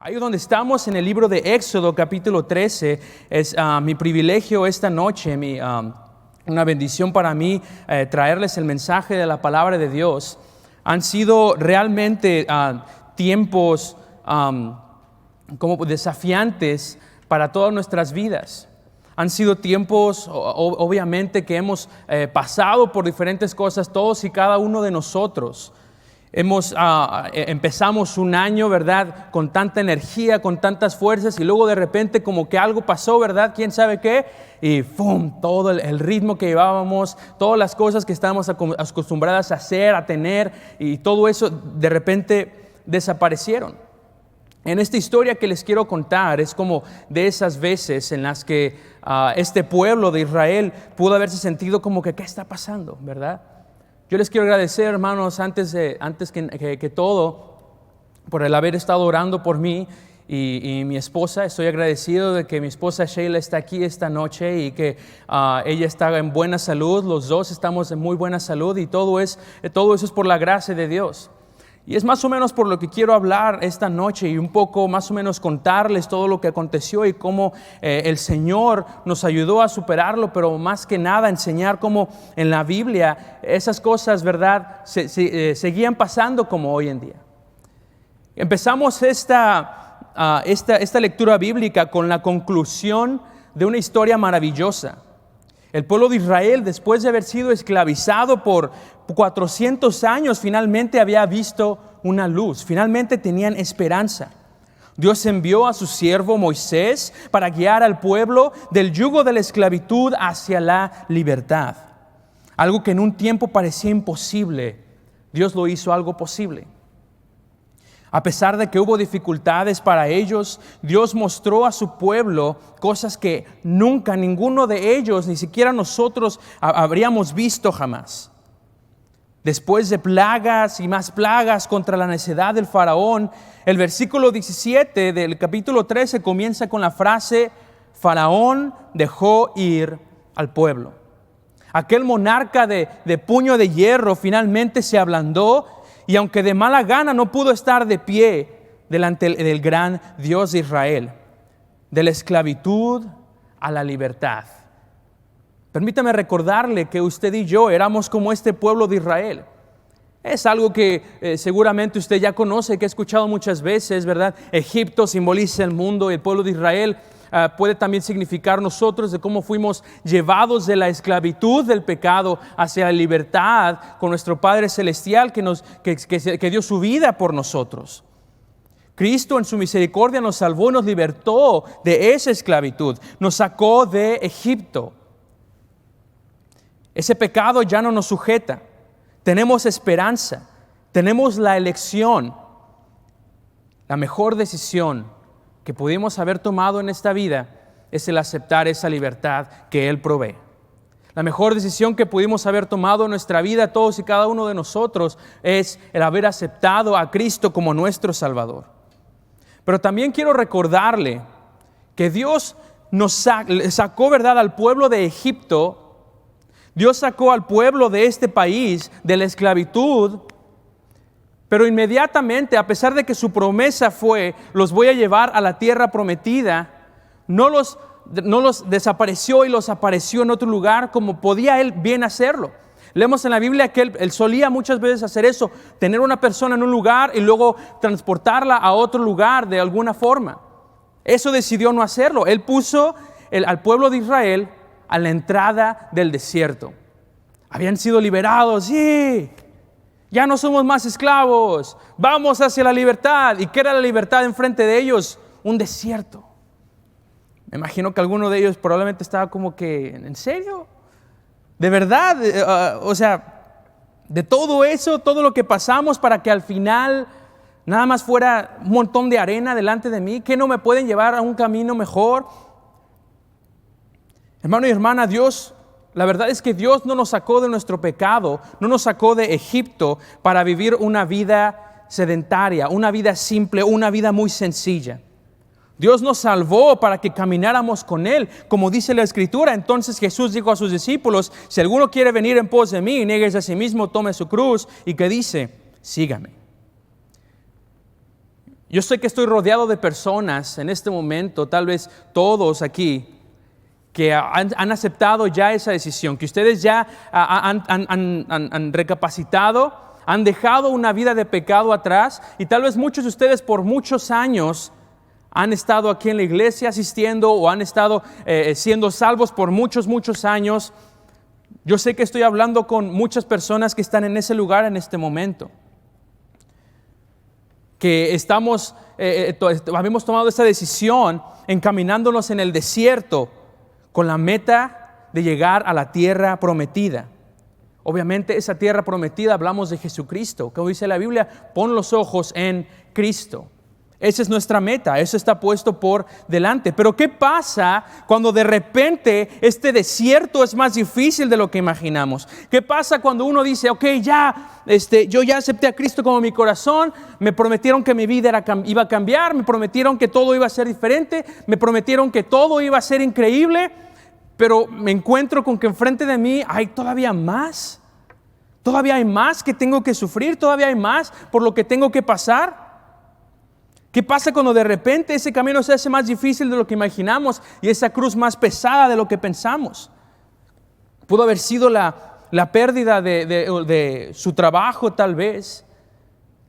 Ahí donde estamos en el libro de Éxodo, capítulo 13, es mi privilegio esta noche, una bendición para mí traerles el mensaje de la palabra de Dios. Han sido realmente tiempos como desafiantes para todas nuestras vidas. Han sido tiempos, obviamente, que hemos pasado por diferentes cosas, todos y cada uno de nosotros. Empezamos un año, ¿verdad?, con tanta energía, con tantas fuerzas, y luego de repente como que algo pasó, ¿verdad?, quién sabe qué, y ¡pum!, todo el ritmo que llevábamos, todas las cosas que estábamos acostumbradas a hacer, a tener, y todo eso de repente desaparecieron. En esta historia que les quiero contar es como de esas veces en las que este pueblo de Israel pudo haberse sentido como que ¿qué está pasando?, ¿verdad? Yo les quiero agradecer, hermanos, antes que todo, por el haber estado orando por mí y mi esposa. Estoy agradecido de que mi esposa Sheila está aquí esta noche y que ella está en buena salud. Los dos estamos en muy buena salud y todo eso es por la gracia de Dios. Y es más o menos por lo que quiero hablar esta noche y un poco más o menos contarles todo lo que aconteció y cómo el Señor nos ayudó a superarlo, pero más que nada enseñar cómo en la Biblia esas cosas, ¿verdad?, seguían pasando como hoy en día. Empezamos esta lectura bíblica con la conclusión de una historia maravillosa. El pueblo de Israel, después de haber sido esclavizado por 400 años, finalmente había visto una luz, finalmente tenían esperanza. Dios envió a su siervo Moisés para guiar al pueblo del yugo de la esclavitud hacia la libertad. Algo que en un tiempo parecía imposible, Dios lo hizo algo posible. A pesar de que hubo dificultades para ellos, Dios mostró a su pueblo cosas que nunca ninguno de ellos, ni siquiera nosotros, habríamos visto jamás. Después de plagas y más plagas contra la necedad del faraón, el versículo 17 del capítulo 13 comienza con la frase: Faraón dejó ir al pueblo. Aquel monarca de puño de hierro finalmente se ablandó, y aunque de mala gana no pudo estar de pie delante del gran Dios de Israel, de la esclavitud a la libertad. Permítame recordarle que usted y yo éramos como este pueblo de Israel. Es algo que seguramente usted ya conoce, que ha escuchado muchas veces, ¿verdad? Egipto simboliza el mundo, el pueblo de Israel puede también significar nosotros, de cómo fuimos llevados de la esclavitud del pecado hacia la libertad con nuestro Padre Celestial que dio su vida por nosotros. Cristo en su misericordia nos salvó, nos libertó de esa esclavitud, nos sacó de Egipto. Ese pecado ya no nos sujeta. Tenemos esperanza, tenemos la elección. La mejor decisión que pudimos haber tomado en esta vida es el aceptar esa libertad que Él provee. La mejor decisión que pudimos haber tomado en nuestra vida, todos y cada uno de nosotros, es el haber aceptado a Cristo como nuestro Salvador. Pero también quiero recordarle que Dios nos sacó, ¿verdad?, al pueblo de Egipto. Dios sacó al pueblo de este país de la esclavitud, pero inmediatamente, a pesar de que su promesa fue: los voy a llevar a la tierra prometida, no los desapareció y los apareció en otro lugar como podía Él bien hacerlo. Leemos en la Biblia que él solía muchas veces hacer eso, tener una persona en un lugar y luego transportarla a otro lugar de alguna forma. Eso decidió no hacerlo. Él puso al pueblo de Israel a la entrada del desierto. Habían sido liberados, sí, ya no somos más esclavos, vamos hacia la libertad. ¿Y qué era la libertad enfrente de ellos? Un desierto. Me imagino que alguno de ellos probablemente estaba como que, ¿en serio? ¿De verdad? De todo eso, todo lo que pasamos para que al final nada más fuera un montón de arena delante de mí, ¿qué no me pueden llevar a un camino mejor? Hermano y hermana, la verdad es que Dios no nos sacó de nuestro pecado, no nos sacó de Egipto para vivir una vida sedentaria, una vida simple, una vida muy sencilla. Dios nos salvó para que camináramos con Él, como dice la Escritura. Entonces Jesús dijo a sus discípulos: si alguno quiere venir en pos de mí, niéguese a sí mismo, tome su cruz. ¿Y qué dice? Sígame. Yo sé que estoy rodeado de personas en este momento, tal vez todos aquí, que han aceptado ya esa decisión, que ustedes ya han recapacitado, han dejado una vida de pecado atrás, y tal vez muchos de ustedes por muchos años han estado aquí en la iglesia asistiendo o han estado siendo salvos por muchos años. Yo sé que estoy hablando con muchas personas que están en ese lugar en este momento, que habíamos tomado esa decisión encaminándonos en el desierto con la meta de llegar a la tierra prometida. Obviamente esa tierra prometida, hablamos de Jesucristo. Como dice la Biblia, pon los ojos en Cristo. Esa es nuestra meta, eso está puesto por delante. Pero ¿qué pasa cuando de repente este desierto es más difícil de lo que imaginamos? ¿Qué pasa cuando uno dice, ok, yo ya acepté a Cristo como mi corazón, me prometieron que mi vida iba a cambiar, me prometieron que todo iba a ser diferente, me prometieron que todo iba a ser increíble, pero me encuentro con que enfrente de mí hay todavía más? Todavía hay más que tengo que sufrir, todavía hay más por lo que tengo que pasar. ¿Qué pasa cuando de repente ese camino se hace más difícil de lo que imaginamos y esa cruz más pesada de lo que pensamos? Pudo haber sido la pérdida de su trabajo tal vez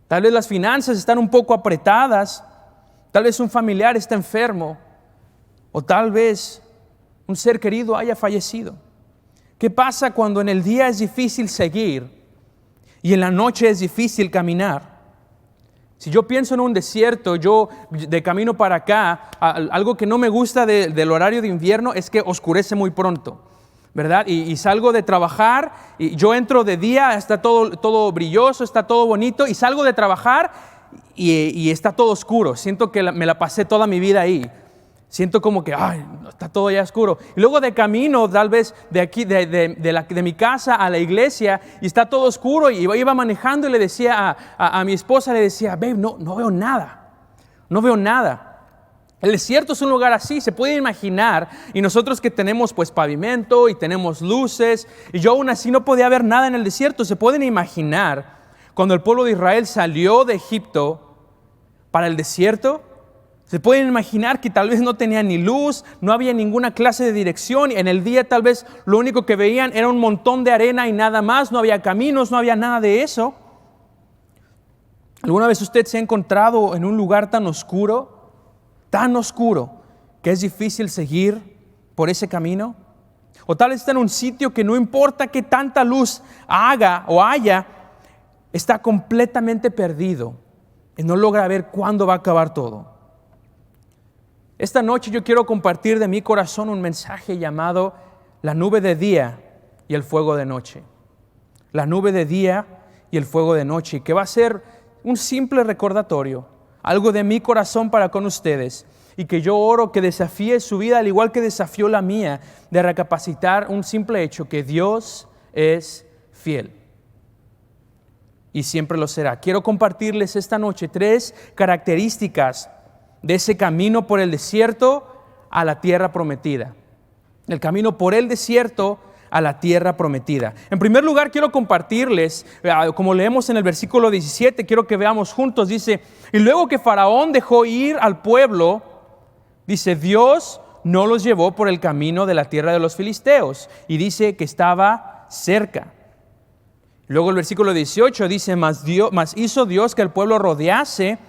las finanzas están un poco apretadas, tal vez un familiar está enfermo o tal vez un ser querido haya fallecido. ¿Qué pasa cuando en el día es difícil seguir y en la noche es difícil caminar? Si yo pienso en un desierto, yo de camino para acá, algo que no me gusta del horario de invierno es que oscurece muy pronto, ¿verdad? Y salgo de trabajar y yo entro de día, está todo brilloso, está todo bonito, y salgo de trabajar y está todo oscuro. Siento que me la pasé toda mi vida ahí. Siento como que está todo ya oscuro. Y luego de camino, tal vez de aquí, de mi casa a la iglesia, y está todo oscuro, y iba manejando y le decía a mi esposa, le decía, babe, no veo nada. No veo nada. El desierto es un lugar así, se puede imaginar. Y nosotros que tenemos pues pavimento y tenemos luces, y yo aún así no podía ver nada en el desierto. Se pueden imaginar cuando el pueblo de Israel salió de Egipto para el desierto. Se pueden imaginar que tal vez no tenía ni luz, no había ninguna clase de dirección. En el día tal vez lo único que veían era un montón de arena y nada más. No había caminos, no había nada de eso. ¿Alguna vez usted se ha encontrado en un lugar tan oscuro, que es difícil seguir por ese camino? O tal vez está en un sitio que no importa qué tanta luz haga o haya, está completamente perdido y no logra ver cuándo va a acabar todo. Esta noche yo quiero compartir de mi corazón un mensaje llamado la nube de día y el fuego de noche. La nube de día y el fuego de noche, que va a ser un simple recordatorio, algo de mi corazón para con ustedes, y que yo oro que desafíe su vida al igual que desafió la mía, de recapacitar un simple hecho, que Dios es fiel y siempre lo será. Quiero compartirles esta noche 3 características de ese camino por el desierto a la tierra prometida. El camino por el desierto a la tierra prometida. En primer lugar, quiero compartirles, como leemos en el versículo 17, quiero que veamos juntos, dice, y luego que Faraón dejó ir al pueblo, dice, Dios no los llevó por el camino de la tierra de los filisteos, y dice que estaba cerca. Luego el versículo 18 dice, mas hizo Dios que el pueblo rodease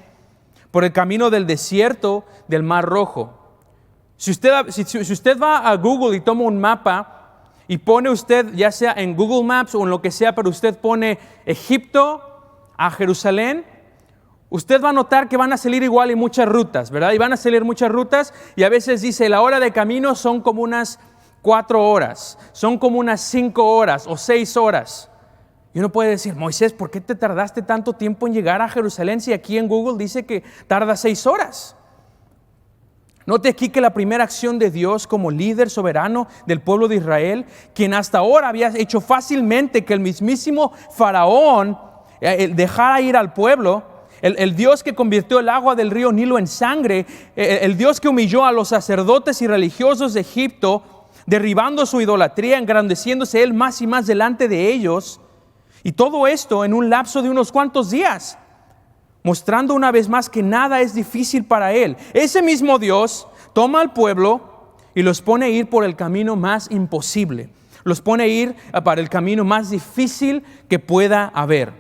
por el camino del desierto del Mar Rojo. Si usted va a Google y toma un mapa y pone usted, ya sea en Google Maps o en lo que sea, pero usted pone Egipto a Jerusalén, usted va a notar que van a salir igual y muchas rutas, ¿verdad? Y van a salir muchas rutas, y a veces dice la hora de camino son como unas 4 horas, son como unas 5 horas o 6 horas. Y uno puede decir, Moisés, ¿por qué te tardaste tanto tiempo en llegar a Jerusalén si aquí en Google dice que tarda 6 horas? Note aquí que la primera acción de Dios como líder soberano del pueblo de Israel, quien hasta ahora había hecho fácilmente que el mismísimo Faraón dejara ir al pueblo, el Dios que convirtió el agua del río Nilo en sangre, el Dios que humilló a los sacerdotes y religiosos de Egipto, derribando su idolatría, engrandeciéndose él más y más delante de ellos. Y todo esto en un lapso de unos cuantos días. mostrando una vez más que nada es difícil para Él. Ese mismo Dios toma al pueblo y los pone a ir por el camino más imposible. Los pone a ir para el camino más difícil que pueda haber.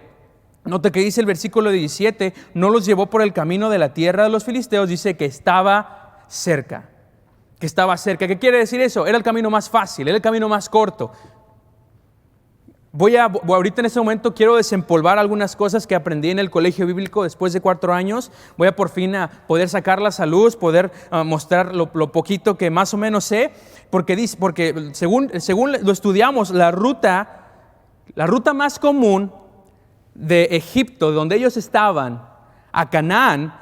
Note que dice el versículo 17, no los llevó por el camino de la tierra de los filisteos, dice que estaba cerca. Que estaba cerca. ¿Qué quiere decir eso? Era el camino más fácil, era el camino más corto. Ahorita en este momento quiero desempolvar algunas cosas que aprendí en el colegio bíblico después de 4 años. Voy a por fin a poder sacarlas a luz, poder mostrar lo poquito que más o menos sé, porque según lo estudiamos, la ruta más común de Egipto, de donde ellos estaban, a Canaán,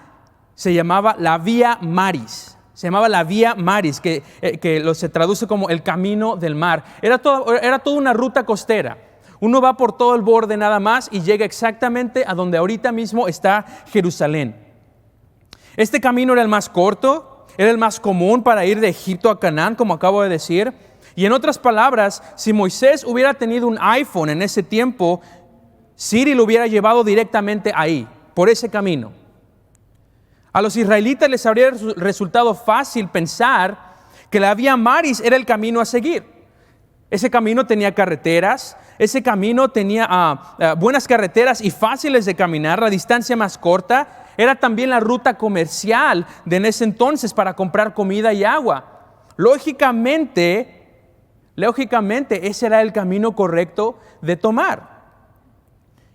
se llamaba la Vía Maris. Se llamaba la Vía Maris, que se traduce como el camino del mar. Era toda una ruta costera. Uno va por todo el borde nada más y llega exactamente a donde ahorita mismo está Jerusalén. Este camino era el más corto, era el más común para ir de Egipto a Canaán, como acabo de decir. Y en otras palabras, si Moisés hubiera tenido un iPhone en ese tiempo, Siri lo hubiera llevado directamente ahí, por ese camino. A los israelitas les habría resultado fácil pensar que la Vía Maris era el camino a seguir. Ese camino tenía carreteras, ese camino tenía buenas carreteras y fáciles de caminar, la distancia más corta. Era también la ruta comercial de en ese entonces para comprar comida y agua. Lógicamente, ese era el camino correcto de tomar.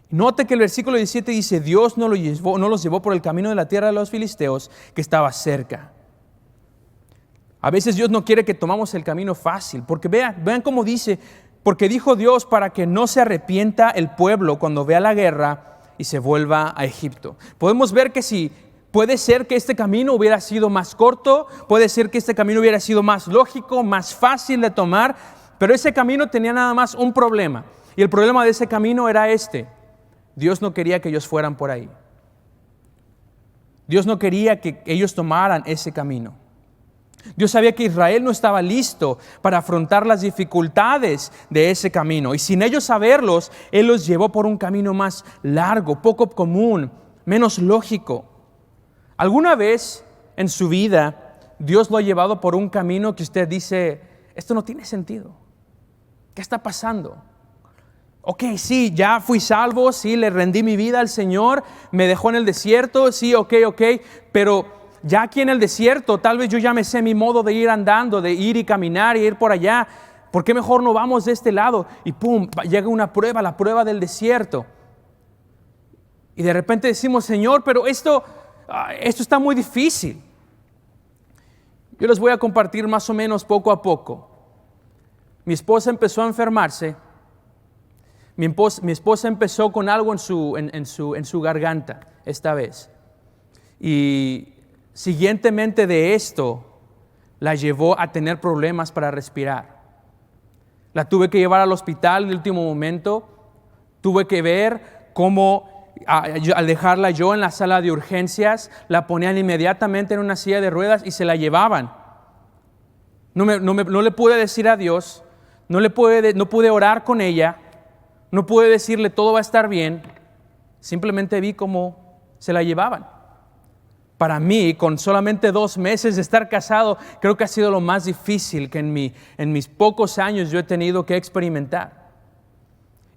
Note que el versículo 17 dice, Dios no los llevó por el camino de la tierra de los filisteos, que estaba cerca. A veces Dios no quiere que tomamos el camino fácil, porque vean cómo dice, porque dijo Dios para que no se arrepienta el pueblo cuando vea la guerra y se vuelva a Egipto. Podemos ver que puede ser que este camino hubiera sido más corto, puede ser que este camino hubiera sido más lógico, más fácil de tomar, pero ese camino tenía nada más un problema. Y el problema de ese camino era este: Dios no quería que ellos fueran por ahí. Dios no quería que ellos tomaran ese camino. Dios sabía que Israel no estaba listo para afrontar las dificultades de ese camino. Y sin ellos saberlos, Él los llevó por un camino más largo, poco común, menos lógico. ¿Alguna vez en su vida Dios lo ha llevado por un camino que usted dice, esto no tiene sentido? ¿Qué está pasando? Ok, sí, ya fui salvo, sí, le rendí mi vida al Señor, me dejó en el desierto, sí, ok, pero ya aquí en el desierto, tal vez yo ya me sé mi modo de ir andando, de ir y caminar y ir por allá. ¿Por qué mejor no vamos de este lado? Y pum, llega una prueba, la prueba del desierto. Y de repente decimos, Señor, pero esto está muy difícil. Yo les voy a compartir más o menos poco a poco. Mi esposa empezó a enfermarse. Mi esposa empezó con algo en su garganta esta vez. Y siguientemente de esto, la llevó a tener problemas para respirar. La tuve que llevar al hospital en el último momento. Tuve que ver cómo, al dejarla yo en la sala de urgencias, la ponían inmediatamente en una silla de ruedas y se la llevaban. No le pude decir adiós, no pude orar con ella, no pude decirle todo va a estar bien. Simplemente vi cómo se la llevaban. Para mí, con solamente 2 meses de estar casado, creo que ha sido lo más difícil que en mis pocos años yo he tenido que experimentar.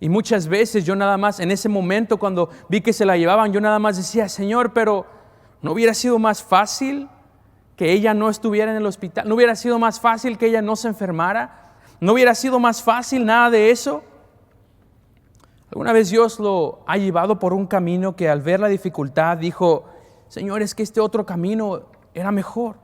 Y muchas veces yo nada más, en ese momento cuando vi que se la llevaban, yo nada más decía, Señor, pero ¿no hubiera sido más fácil que ella no estuviera en el hospital? ¿No hubiera sido más fácil que ella no se enfermara? ¿No hubiera sido más fácil nada de eso? Alguna vez Dios lo ha llevado por un camino que al ver la dificultad dijo, Señor, es que este otro camino era mejor.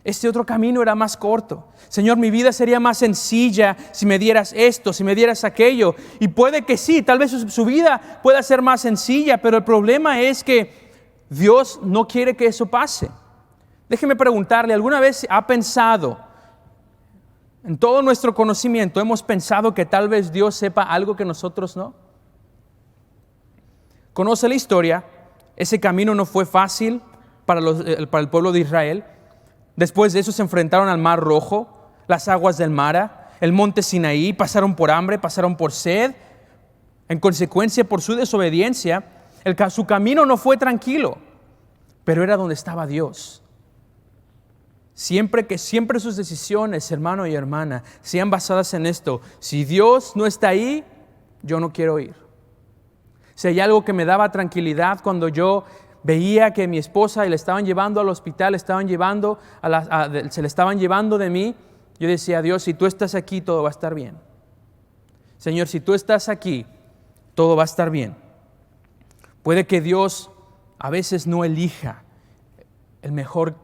Este otro camino era más corto. Señor, mi vida sería más sencilla si me dieras esto, si me dieras aquello. Y puede que sí, tal vez su vida pueda ser más sencilla, pero el problema es que Dios no quiere que eso pase. Déjeme preguntarle, ¿alguna vez ha pensado, en todo nuestro conocimiento, hemos pensado que tal vez Dios sepa algo que nosotros no? Conoce la historia. Ese camino no fue fácil para el pueblo de Israel. Después de eso se enfrentaron al Mar Rojo, las aguas del Mara, el monte Sinaí, pasaron por hambre, pasaron por sed. En consecuencia, por su desobediencia, Su camino no fue tranquilo, pero era donde estaba Dios. Siempre sus decisiones, hermano y hermana, sean basadas en esto. Si Dios no está ahí, yo no quiero ir. Si hay algo que me daba tranquilidad cuando yo veía que mi esposa le estaban llevando al hospital, se le estaban llevando de mí, yo decía, Dios, si tú estás aquí, todo va a estar bien. Señor, si tú estás aquí, todo va a estar bien. Puede que Dios a veces no elija el mejor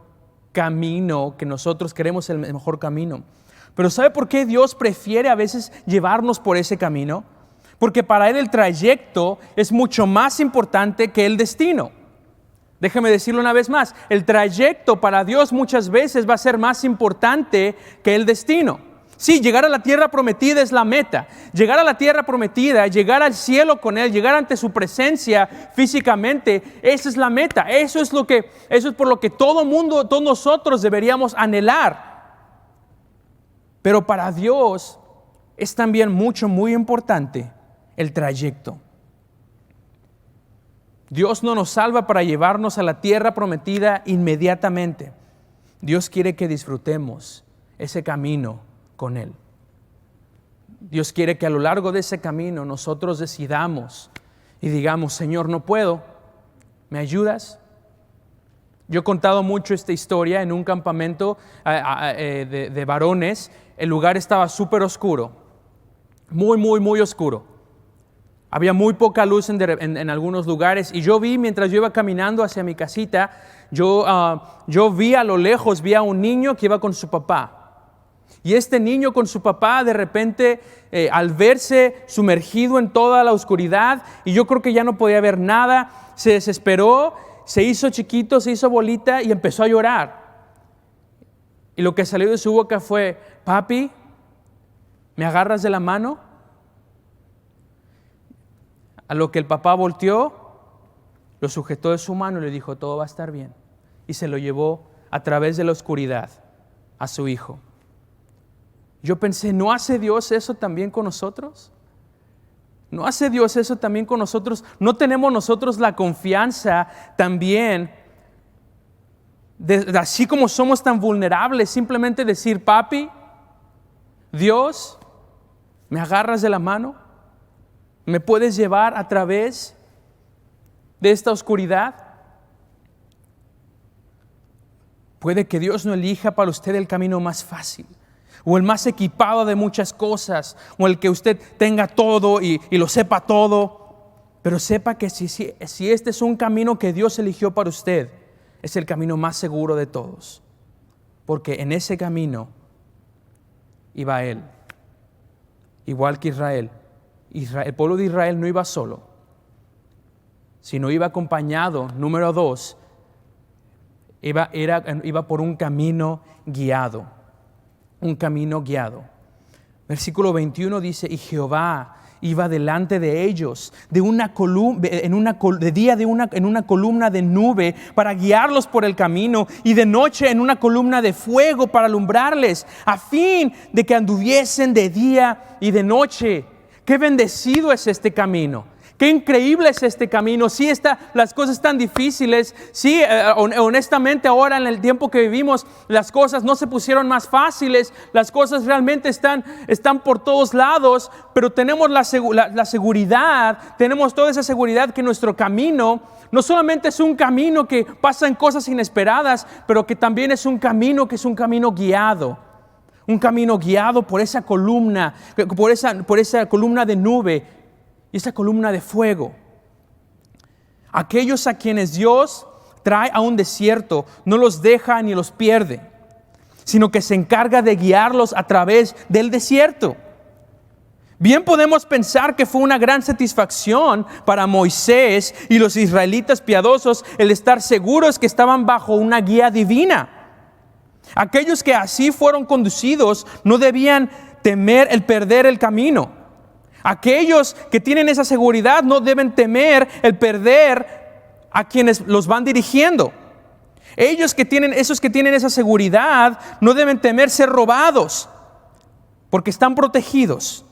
camino, que nosotros queremos el mejor camino. Pero ¿sabe por qué Dios prefiere a veces llevarnos por ese camino? Porque para Él el trayecto es mucho más importante que el destino. Déjame decirlo una vez más, el trayecto para Dios muchas veces va a ser más importante que el destino. Sí, llegar a la tierra prometida es la meta. Llegar a la tierra prometida, llegar al cielo con Él, llegar ante su presencia físicamente, esa es la meta. Eso es por lo que todo mundo, todos nosotros deberíamos anhelar. Pero para Dios es también muy importante el trayecto. Dios no nos salva para llevarnos a la tierra prometida inmediatamente. Dios quiere que disfrutemos ese camino con Él. Dios quiere que a lo largo de ese camino nosotros decidamos y digamos, Señor, no puedo, ¿me ayudas? Yo he contado mucho esta historia en un campamento de varones. El lugar estaba súper oscuro, muy oscuro. Había muy poca luz en algunos lugares y yo vi, mientras yo iba caminando hacia mi casita, yo vi a lo lejos, vi a un niño que iba con su papá. Y este niño con su papá de repente, al verse sumergido en toda la oscuridad, y yo creo que ya no podía ver nada, se desesperó, se hizo chiquito, se hizo bolita y empezó a llorar. Y lo que salió de su boca fue, papi, ¿me agarras de la mano? A lo que el papá volteó, lo sujetó de su mano y le dijo, todo va a estar bien. Y se lo llevó a través de la oscuridad a su hijo. Yo pensé, ¿no hace Dios eso también con nosotros? ¿No hace Dios eso también con nosotros? ¿No tenemos nosotros la confianza también así como somos tan vulnerables, simplemente decir, papi, Dios, ¿me agarras de la mano? ¿Me puedes llevar a través de esta oscuridad? Puede que Dios no elija para usted el camino más fácil, o el más equipado de muchas cosas, o el que usted tenga todo y lo sepa todo, pero sepa que si este es un camino que Dios eligió para usted, es el camino más seguro de todos, porque en ese camino iba Él, igual que Israel. El pueblo de Israel no iba solo, sino iba acompañado, número 2, iba por un camino guiado. Un camino guiado. Versículo 21 dice, y Jehová iba delante de ellos en una columna de nube para guiarlos por el camino, y de noche en una columna de fuego para alumbrarles, a fin de que anduviesen de día y de noche. Qué bendecido es este camino. Qué increíble es este camino. Sí, las cosas están difíciles. Sí, honestamente ahora en el tiempo que vivimos, las cosas no se pusieron más fáciles. Las cosas realmente están por todos lados. Pero tenemos la seguridad, tenemos toda esa seguridad que nuestro camino no solamente es un camino que pasan cosas inesperadas, pero que también es un camino guiado. Un camino guiado por esa columna, por esa columna de nube y esa columna de fuego. Aquellos a quienes Dios trae a un desierto, no los deja ni los pierde, sino que se encarga de guiarlos a través del desierto. Bien podemos pensar que fue una gran satisfacción para Moisés y los israelitas piadosos el estar seguros que estaban bajo una guía divina. Aquellos que así fueron conducidos no debían temer el perder el camino. Aquellos que tienen esa seguridad no deben temer el perder a quienes los van dirigiendo. Esos que tienen esa seguridad no deben temer ser robados, porque están protegidos.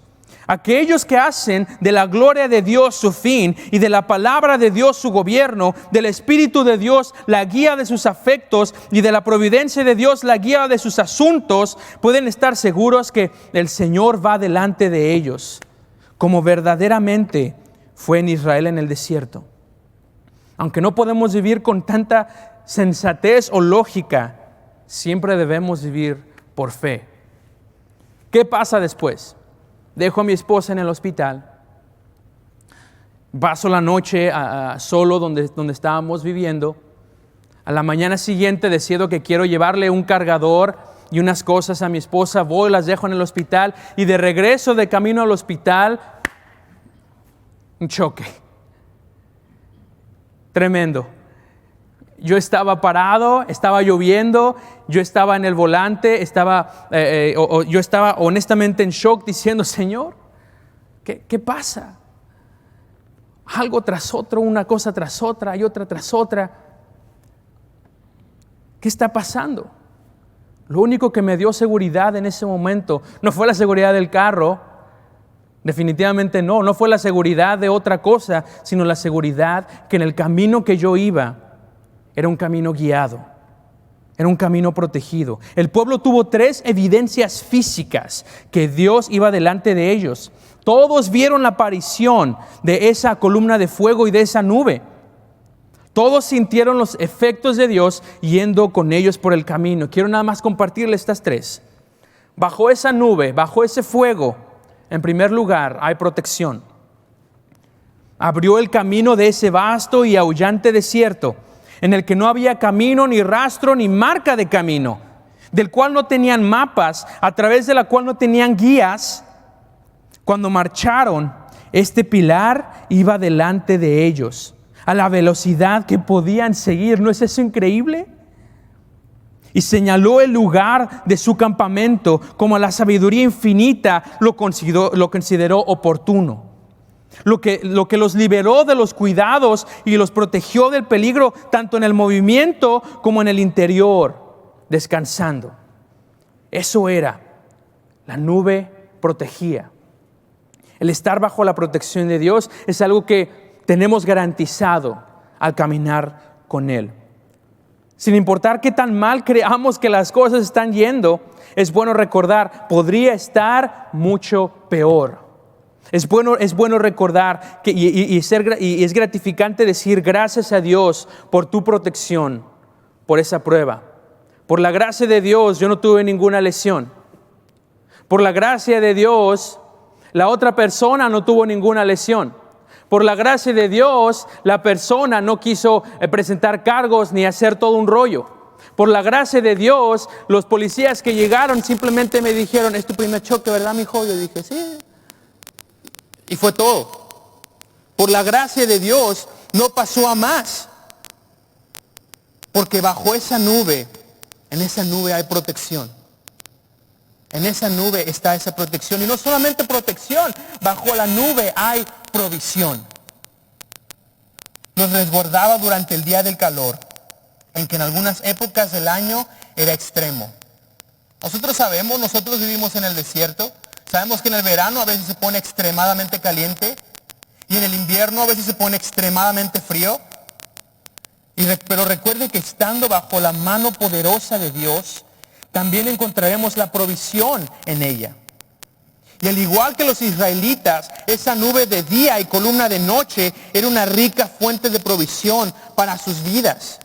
Aquellos que hacen de la gloria de Dios su fin y de la palabra de Dios su gobierno, del Espíritu de Dios la guía de sus afectos y de la providencia de Dios la guía de sus asuntos, pueden estar seguros que el Señor va delante de ellos, como verdaderamente fue en Israel en el desierto. Aunque no podemos vivir con tanta sensatez o lógica, siempre debemos vivir por fe. ¿Qué pasa después? Dejo a mi esposa en el hospital, paso la noche solo donde estábamos viviendo. A la mañana siguiente decido que quiero llevarle un cargador y unas cosas a mi esposa. Voy, las dejo en el hospital y de regreso de camino al hospital, un choque tremendo. Yo estaba parado, estaba lloviendo, yo estaba en el volante, yo estaba honestamente en shock diciendo, Señor, ¿qué pasa? Algo tras otro, una cosa tras otra y otra tras otra. ¿Qué está pasando? Lo único que me dio seguridad en ese momento no fue la seguridad del carro, definitivamente no fue la seguridad de otra cosa, sino la seguridad que en el camino que yo iba, era un camino guiado, era un camino protegido. El pueblo tuvo 3 evidencias físicas que Dios iba delante de ellos. Todos vieron la aparición de esa columna de fuego y de esa nube. Todos sintieron los efectos de Dios yendo con ellos por el camino. Quiero nada más compartirles estas 3. Bajo esa nube, bajo ese fuego, en primer lugar, hay protección. Abrió el camino de ese vasto y aullante desierto, en el que no había camino, ni rastro, ni marca de camino, del cual no tenían mapas, a través de la cual no tenían guías. Cuando marcharon, este pilar iba delante de ellos, a la velocidad que podían seguir. ¿No es eso increíble? Y señaló el lugar de su campamento, como la sabiduría infinita lo consideró oportuno. Lo que los liberó de los cuidados y los protegió del peligro, tanto en el movimiento como en el interior, descansando. Eso era, la nube protegía. El estar bajo la protección de Dios es algo que tenemos garantizado al caminar con Él. Sin importar qué tan mal creamos que las cosas están yendo, es bueno recordar, podría estar mucho peor. Es bueno recordar que, y es gratificante decir gracias a Dios por tu protección, por esa prueba. Por la gracia de Dios yo no tuve ninguna lesión. Por la gracia de Dios la otra persona no tuvo ninguna lesión. Por la gracia de Dios la persona no quiso presentar cargos ni hacer todo un rollo. Por la gracia de Dios los policías que llegaron simplemente me dijeron, ¿es tu primer choque, verdad, mijo? Yo dije, sí. Y fue todo. Por la gracia de Dios no pasó a más. Porque bajo esa nube, en esa nube hay protección. En esa nube está esa protección. Y no solamente protección, bajo la nube hay provisión. Nos resguardaba durante el día del calor, en que en algunas épocas del año era extremo. Nosotros vivimos en el desierto. Sabemos que en el verano a veces se pone extremadamente caliente y en el invierno a veces se pone extremadamente frío. Pero recuerde que estando bajo la mano poderosa de Dios, también encontraremos la provisión en ella. Y al igual que los israelitas, esa nube de día y columna de noche era una rica fuente de provisión para sus vidas.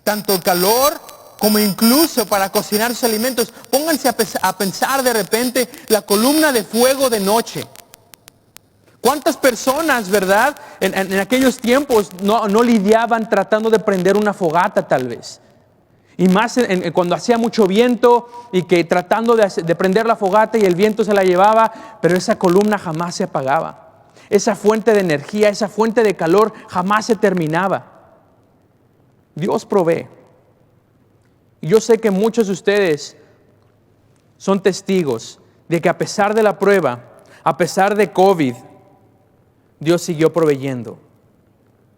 Tanto el calor como incluso para cocinar sus alimentos. Pónganse a pensar de repente la columna de fuego de noche. ¿Cuántas personas, verdad, en aquellos tiempos no lidiaban tratando de prender una fogata tal vez? Y más cuando hacía mucho viento y que tratando de prender la fogata y el viento se la llevaba, pero esa columna jamás se apagaba. Esa fuente de energía, esa fuente de calor jamás se terminaba. Dios provee. Y yo sé que muchos de ustedes son testigos de que a pesar de la prueba, a pesar de COVID, Dios siguió proveyendo.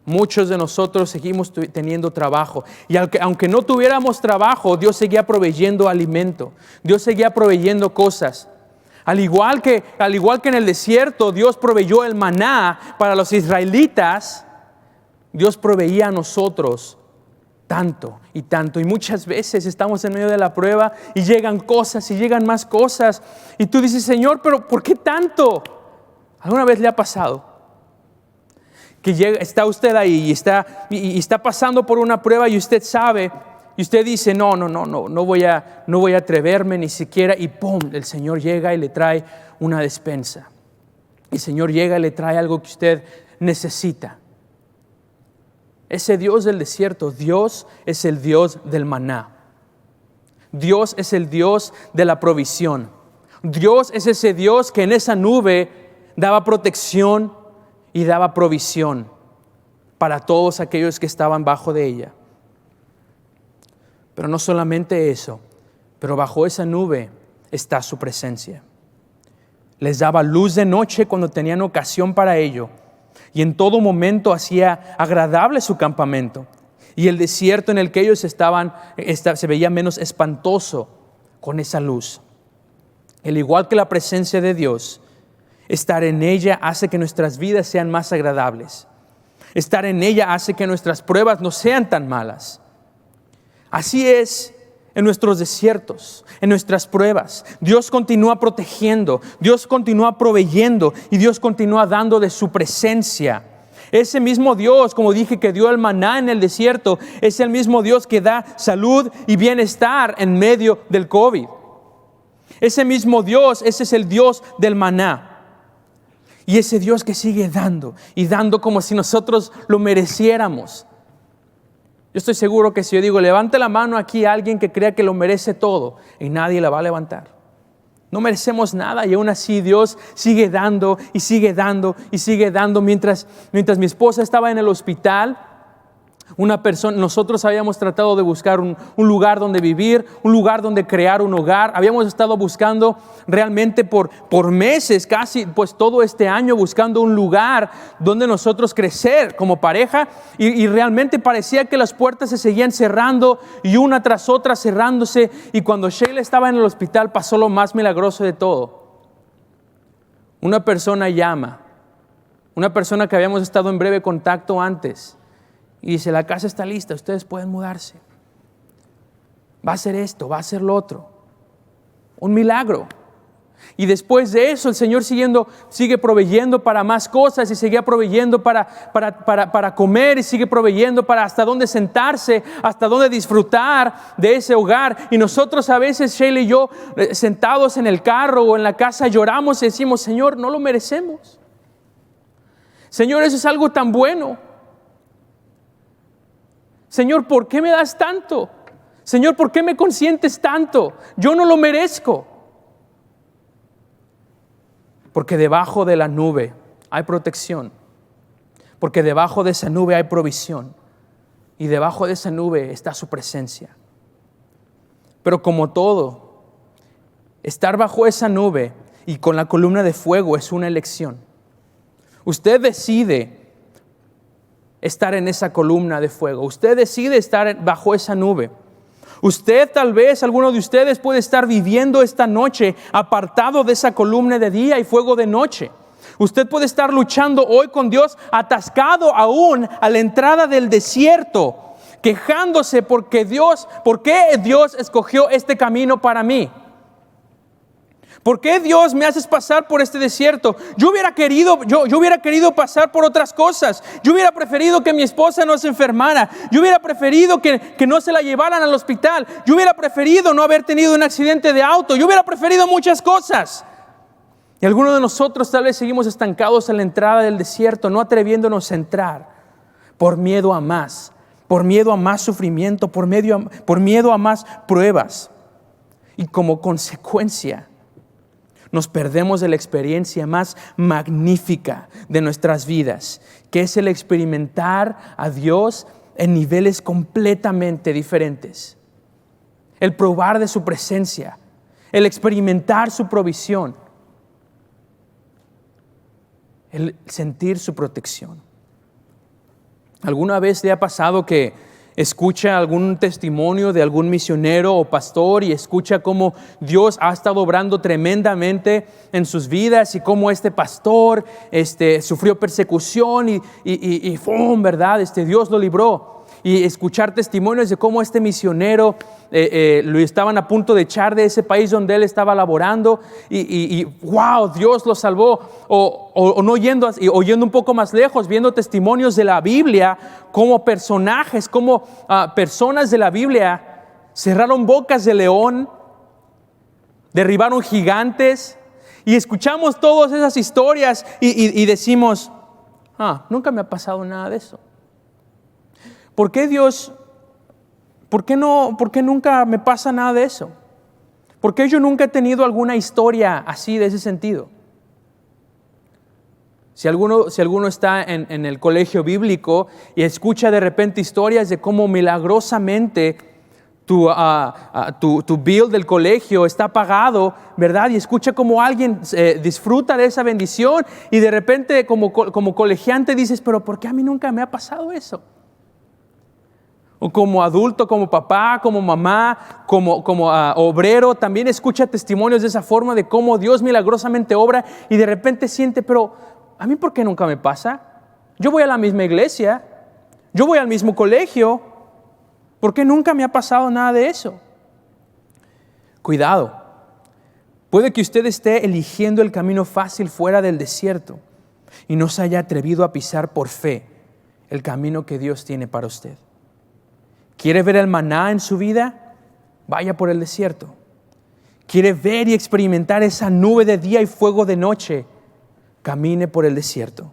Muchos de nosotros seguimos teniendo trabajo. Y aunque no tuviéramos trabajo, Dios seguía proveyendo alimento. Dios seguía proveyendo cosas. Al igual que en el desierto Dios proveyó el maná para los israelitas, Dios proveía a nosotros tanto y tanto. Y muchas veces estamos en medio de la prueba y llegan cosas y llegan más cosas. Y tú dices, Señor, pero ¿por qué tanto? ¿Alguna vez le ha pasado que está usted ahí y está pasando por una prueba y usted sabe y usted dice, no voy a atreverme ni siquiera, y ¡pum! El Señor llega y le trae una despensa. El Señor llega y le trae algo que usted necesita? Ese Dios del desierto, Dios es el Dios del maná. Dios es el Dios de la provisión. Dios es ese Dios que en esa nube daba protección y daba provisión para todos aquellos que estaban bajo de ella. Pero no solamente eso, pero bajo esa nube está su presencia. Les daba luz de noche cuando tenían ocasión para ello. Y en todo momento hacía agradable su campamento. Y el desierto en el que ellos estaban se veía menos espantoso con esa luz. Al igual que la presencia de Dios, estar en ella hace que nuestras vidas sean más agradables. Estar en ella hace que nuestras pruebas no sean tan malas. Así es en nuestros desiertos, en nuestras pruebas. Dios continúa protegiendo, Dios continúa proveyendo y Dios continúa dando de su presencia. Ese mismo Dios, como dije, que dio el maná en el desierto, es el mismo Dios que da salud y bienestar en medio del COVID. Ese mismo Dios, ese es el Dios del maná. Y ese Dios que sigue dando y dando como si nosotros lo mereciéramos. Yo estoy seguro que si yo digo, levante la mano aquí a alguien que crea que lo merece todo, y nadie la va a levantar. No merecemos nada y aún así Dios sigue dando y sigue dando y sigue dando. Mientras mi esposa estaba en el hospital, nosotros habíamos tratado de buscar un lugar donde vivir, un lugar donde crear un hogar. Habíamos estado buscando realmente por meses, casi pues todo este año, buscando un lugar donde nosotros crecer como pareja, y realmente parecía que las puertas se seguían cerrando y una tras otra cerrándose. Y cuando Sheila estaba en el hospital pasó lo más milagroso de todo. Una persona llama, una persona que habíamos estado en breve contacto antes, y dice, la casa está lista, ustedes pueden mudarse. Va a ser esto, va a ser lo otro. Un milagro. Y después de eso el Señor sigue proveyendo para más cosas, y seguía proveyendo para comer, y sigue proveyendo para hasta dónde sentarse, hasta dónde disfrutar de ese hogar. Y nosotros a veces, Sheila y yo, sentados en el carro o en la casa, lloramos y decimos, Señor, no lo merecemos. Señor, eso es algo tan bueno. Señor, ¿por qué me das tanto? Señor, ¿por qué me consientes tanto? Yo no lo merezco. Porque debajo de la nube hay protección. Porque debajo de esa nube hay provisión. Y debajo de esa nube está su presencia. Pero como todo, estar bajo esa nube y con la columna de fuego es una elección. Usted decide estar en esa columna de fuego. Usted decide estar bajo esa nube. Usted, tal vez, alguno de ustedes puede estar viviendo esta noche apartado de esa columna de día y fuego de noche. Usted puede estar luchando hoy con Dios, atascado aún a la entrada del desierto, quejándose ¿por qué Dios escogió este camino para mí? ¿Por qué Dios me haces pasar por este desierto? Yo hubiera querido pasar por otras cosas. Yo hubiera preferido que mi esposa no se enfermara. Yo hubiera preferido que no se la llevaran al hospital. Yo hubiera preferido no haber tenido un accidente de auto. Yo hubiera preferido muchas cosas. Y algunos de nosotros tal vez seguimos estancados en la entrada del desierto, no atreviéndonos a entrar por miedo a más sufrimiento, por miedo a más pruebas. Y como consecuencia, nos perdemos de la experiencia más magnífica de nuestras vidas, que es el experimentar a Dios en niveles completamente diferentes. El probar de su presencia, el experimentar su provisión, el sentir su protección. ¿Alguna vez le ha pasado que escucha algún testimonio de algún misionero o pastor y escucha cómo Dios ha estado obrando tremendamente en sus vidas y cómo este pastor sufrió persecución y ¡fum!, ¿verdad? Dios lo libró. Y escuchar testimonios de cómo este misionero lo estaban a punto de echar de ese país donde él estaba laborando y wow, Dios lo salvó. O no oyendo un poco más lejos, viendo testimonios de la Biblia, como personajes, como personas de la Biblia cerraron bocas de león, derribaron gigantes, y escuchamos todas esas historias y decimos, nunca me ha pasado nada de eso. ¿Por qué Dios? ¿Por qué nunca me pasa nada de eso? ¿Por qué yo nunca he tenido alguna historia así de ese sentido? Si alguno está en el colegio bíblico y escucha de repente historias de cómo milagrosamente tu bill del colegio está pagado, ¿verdad? Y escucha cómo alguien disfruta de esa bendición y de repente como colegiante dices, pero ¿por qué a mí nunca me ha pasado eso? O como adulto, como papá, como mamá, como obrero, también escucha testimonios de esa forma de cómo Dios milagrosamente obra y de repente siente, pero ¿a mí por qué nunca me pasa? Yo voy a la misma iglesia, yo voy al mismo colegio, ¿por qué nunca me ha pasado nada de eso? Cuidado, puede que usted esté eligiendo el camino fácil fuera del desierto y no se haya atrevido a pisar por fe el camino que Dios tiene para usted. ¿Quiere ver el maná en su vida? Vaya por el desierto. ¿Quiere ver y experimentar esa nube de día y fuego de noche? Camine por el desierto.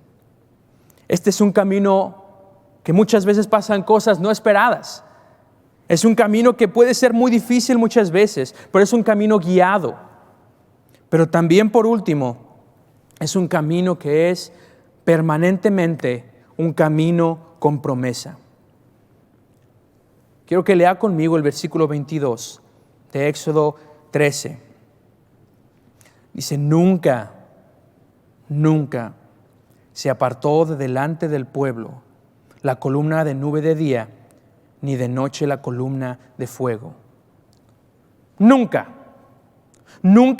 Este es un camino que muchas veces pasan cosas no esperadas. Es un camino que puede ser muy difícil muchas veces, pero es un camino guiado. Pero también, por último, es un camino que es permanentemente un camino con promesa. Quiero que lea conmigo el versículo 22 de Éxodo 13. Dice, nunca se apartó de delante del pueblo la columna de nube de día, ni de noche la columna de fuego. Nunca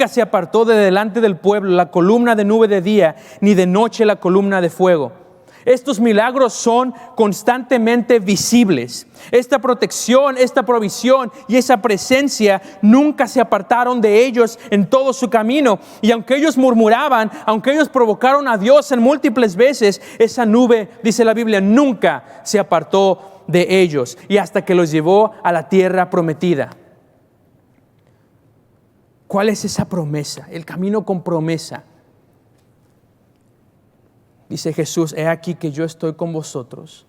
se apartó de delante del pueblo la columna de nube de día, ni de noche la columna de fuego. Estos milagros son constantemente visibles. Esta protección, esta provisión y esa presencia nunca se apartaron de ellos en todo su camino. Y aunque ellos murmuraban, aunque ellos provocaron a Dios en múltiples veces, esa nube, dice la Biblia, nunca se apartó de ellos. Y hasta que los llevó a la tierra prometida. ¿Cuál es esa promesa? El camino con promesa. Dice Jesús, he aquí que yo estoy con vosotros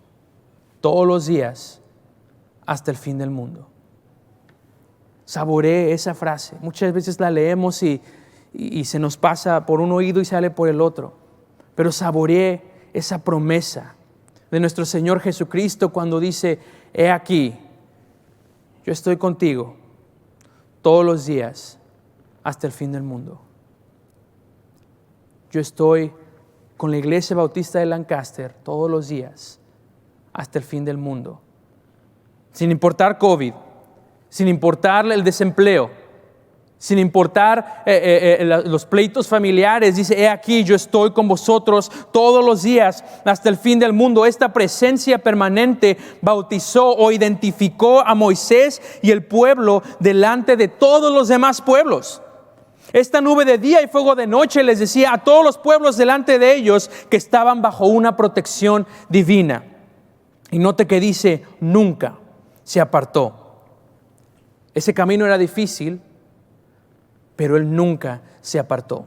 todos los días hasta el fin del mundo. Saboree esa frase. Muchas veces la leemos y se nos pasa por un oído y sale por el otro. Pero saboree esa promesa de nuestro Señor Jesucristo cuando dice, he aquí, yo estoy contigo todos los días hasta el fin del mundo. Yo estoy con la Iglesia Bautista de Lancaster todos los días hasta el fin del mundo. Sin importar COVID, sin importar el desempleo, sin importar los pleitos familiares, dice, he aquí, yo estoy con vosotros todos los días hasta el fin del mundo. Esta presencia permanente bautizó o identificó a Moisés y el pueblo delante de todos los demás pueblos. Esta nube de día y fuego de noche les decía a todos los pueblos delante de ellos que estaban bajo una protección divina. Y note que dice, nunca se apartó. Ese camino era difícil, pero él nunca se apartó.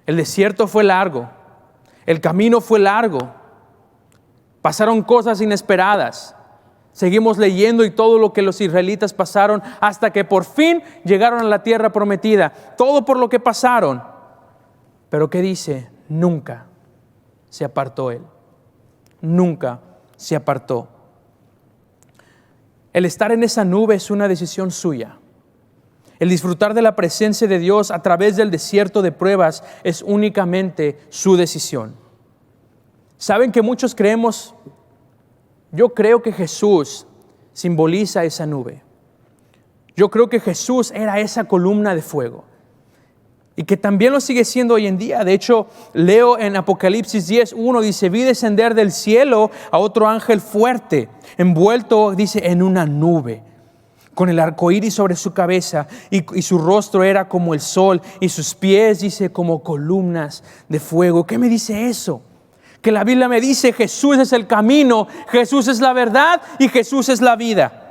El desierto fue largo, el camino fue largo, pasaron cosas inesperadas. Seguimos leyendo y todo lo que los israelitas pasaron hasta que por fin llegaron a la tierra prometida. Todo por lo que pasaron. Pero ¿qué dice? Nunca se apartó él. Nunca se apartó. El estar en esa nube es una decisión suya. El disfrutar de la presencia de Dios a través del desierto de pruebas es únicamente su decisión. ¿Saben que muchos creemos? Yo creo que Jesús simboliza esa nube. Yo creo que Jesús era esa columna de fuego y que también lo sigue siendo hoy en día. De hecho, leo en Apocalipsis 10:1, dice: vi descender del cielo a otro ángel fuerte, envuelto, dice, en una nube, con el arco iris sobre su cabeza, y su rostro era como el sol, y sus pies, dice, como columnas de fuego. ¿Qué me dice eso? Que la Biblia me dice: Jesús es el camino, Jesús es la verdad y Jesús es la vida.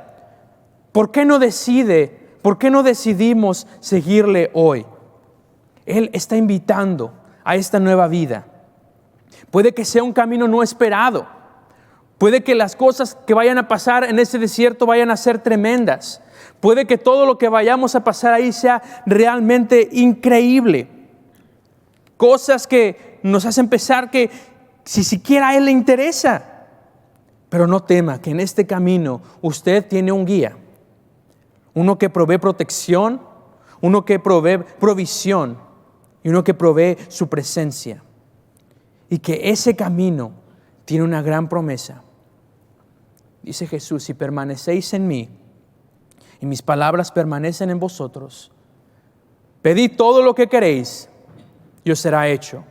¿Por qué no decidimos seguirle hoy? Él está invitando a esta nueva vida. Puede que sea un camino no esperado. Puede que las cosas que vayan a pasar en ese desierto vayan a ser tremendas. Puede que todo lo que vayamos a pasar ahí sea realmente increíble. Cosas que nos hacen pensar que si siquiera a Él le interesa. Pero no tema, que en este camino usted tiene un guía. Uno que provee protección, uno que provee provisión y uno que provee su presencia. Y que ese camino tiene una gran promesa. Dice Jesús: si permanecéis en mí y mis palabras permanecen en vosotros, pedid todo lo que queréis y os será hecho.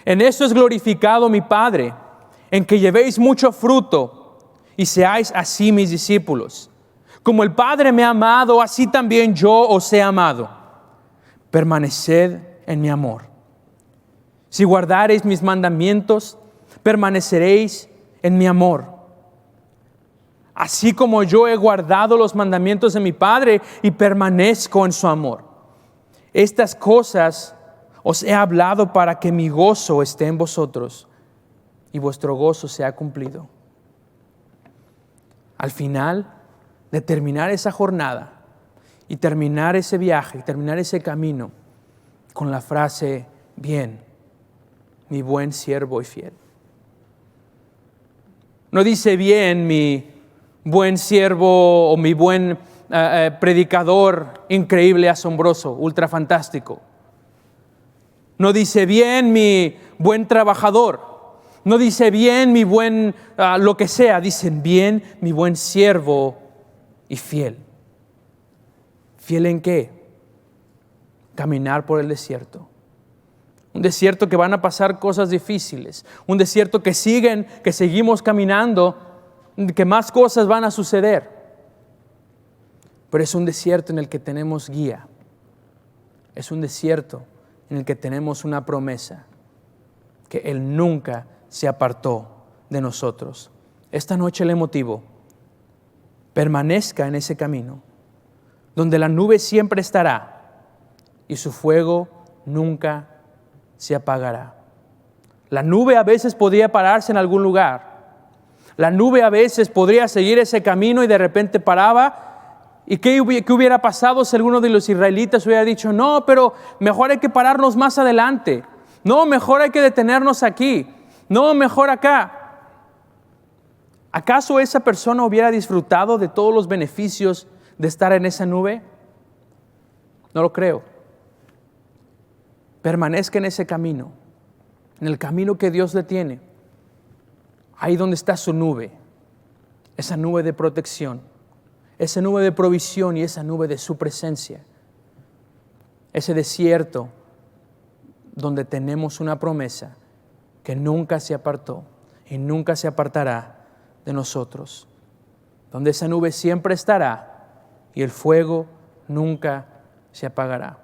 En esto es glorificado mi Padre, en que llevéis mucho fruto y seáis así mis discípulos. Como el Padre me ha amado, así también yo os he amado. Permaneced en mi amor. Si guardareis mis mandamientos, permaneceréis en mi amor. Así como yo he guardado los mandamientos de mi Padre y permanezco en su amor. Estas cosas os he hablado para que mi gozo esté en vosotros y vuestro gozo sea cumplido. Al final de terminar esa jornada y terminar ese viaje, terminar ese camino con la frase: bien, mi buen siervo y fiel. No dice: bien, mi buen siervo o mi buen predicador increíble, asombroso, ultra fantástico. No dice: bien, mi buen trabajador. No dice: bien, mi buen lo que sea. Dicen: bien, mi buen siervo y fiel. ¿Fiel en qué? Caminar por el desierto. Un desierto que van a pasar cosas difíciles. Un desierto que seguimos caminando, que más cosas van a suceder. Pero es un desierto en el que tenemos guía. Es un desierto en el que tenemos una promesa, que Él nunca se apartó de nosotros. Esta noche le motivo: permanezca en ese camino, donde la nube siempre estará y su fuego nunca se apagará. La nube a veces podría pararse en algún lugar. La nube a veces podría seguir ese camino y de repente paraba. ¿Y qué hubiera pasado si alguno de los israelitas hubiera dicho: no, pero mejor hay que pararnos más adelante? No, mejor hay que detenernos aquí. No, mejor acá. ¿Acaso esa persona hubiera disfrutado de todos los beneficios de estar en esa nube? No lo creo. Permanezca en ese camino, en el camino que Dios le tiene. Ahí donde está su nube, esa nube de protección, esa nube de provisión y esa nube de su presencia. Ese desierto donde tenemos una promesa que nunca se apartó y nunca se apartará de nosotros. Donde esa nube siempre estará y el fuego nunca se apagará.